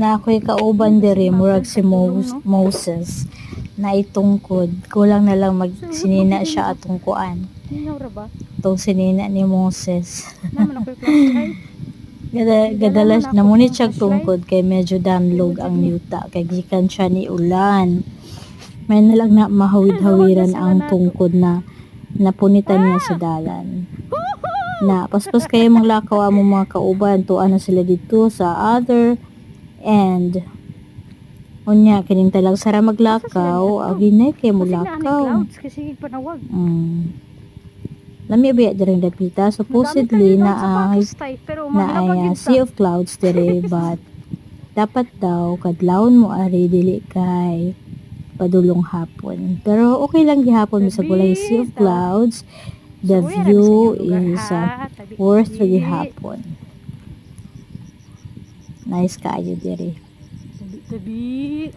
na ako'y kauban diri murag si Moses na itungkod kulang na lang magsinina siya atong kuan itong sinina ni Moses. Gadalas namunit siya tungkod kay medyo damlog ang yuta kay gikan siya ni ulan. May nalang na mahawid-hawiran ang tungkod na napunitan niya sa dalan. Na paspas kayo maglakaw ang mga kauban tuan na sila dito sa other end. Unya kining talag sara maglakaw aginay kay mo lakaw. Lami biya direng dapita supposedly na ay sea of clouds dire but dapat daw kadlawon mo ari dili kay padulong hapon. Pero okay lang gihapon sa bulay sea of clouds. The view is worth gihapon. Nice kaayo diri. Tabi.